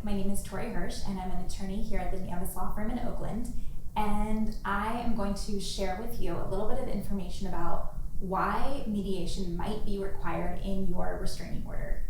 my name is Tori Hirsch, and I'm an attorney here at the Nieves Law Firm in Oakland, and I am going to share with you a little bit of information about why mediation might be required in your restraining order.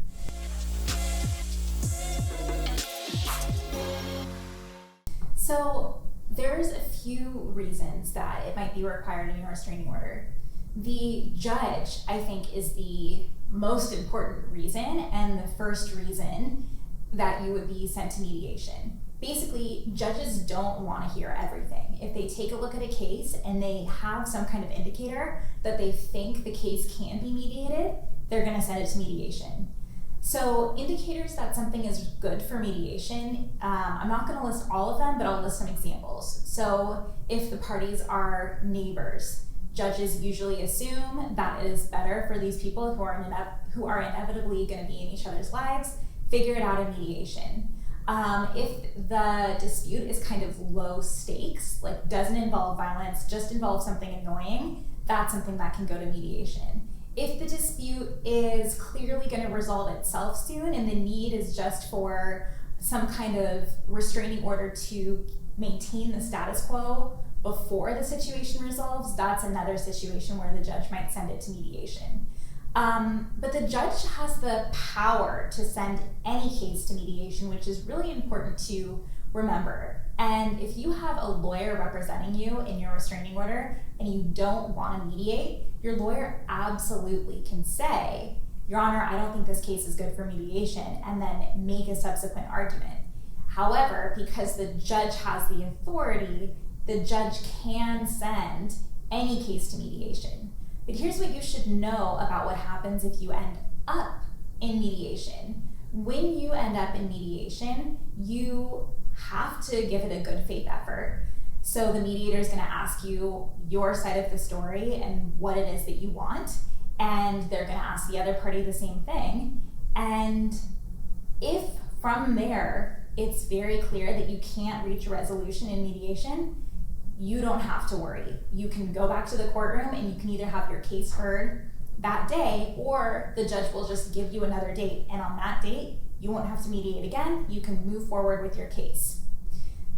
So there's a few reasons that it might be required in your restraining order. The judge, I think, is the most important reason and the first reason that you would be sent to mediation. Basically, judges don't want to hear everything. If they take a look at a case and they have some kind of indicator that they think the case can be mediated, they're going to send it to mediation. So indicators that something is good for mediation, I'm not going to list all of them, but I'll list some examples. So if the parties are neighbors, judges usually assume that it is better for these people who are inevitably going to be in each other's lives, figure it out in mediation. If the dispute is kind of low stakes, like doesn't involve violence, just involves something annoying, that's something that can go to mediation. If the dispute is clearly going to resolve itself soon and the need is just for some kind of restraining order to maintain the status quo before the situation resolves, that's another situation where the judge might send it to mediation. But the judge has the power to send any case to mediation, which is really important to remember. And if you have a lawyer representing you in your restraining order and you don't want to mediate, your lawyer absolutely can say, "Your Honor, I don't think this case is good for mediation," and then make a subsequent argument. However, because the judge has the authority, the judge can send any case to mediation. But here's what you should know about what happens if you end up in mediation. When you end up in mediation, you have to give it a good faith effort. So the mediator is going to ask you your side of the story and what it is that you want, and they're going to ask the other party the same thing. And if from there it's very clear that you can't reach a resolution in mediation, you don't have to worry. You can go back to the courtroom and you can either have your case heard that day, or the judge will just give you another date, and on that date you won't have to mediate again. You can move forward with your case.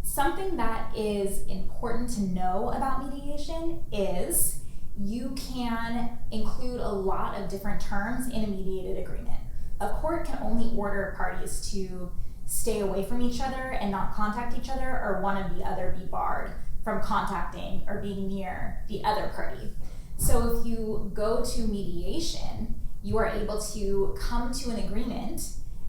Something that is important to know about mediation is you can include a lot of different terms in a mediated agreement. A court can only order parties to stay away from each other and not contact each other, or one of the other be barred from contacting or being near the other party. So if you go to mediation, you are able to come to an agreement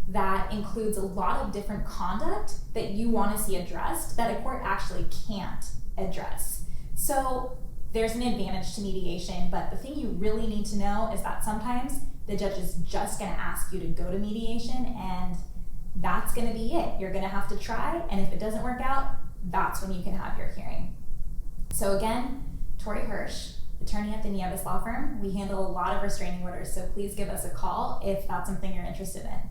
that includes a lot of different conduct that you want to see addressed that a court actually can't address. So there's an advantage to mediation, but the thing you really need to know is that sometimes the judge is just going to ask you to go to mediation, and that's going to be it. You're going to have to try, and if it doesn't work out, that's when you can have your hearing. So again, Tori Hirsch, attorney at the Nieves Law Firm. We handle a lot of restraining orders, so please give us a call if that's something you're interested in.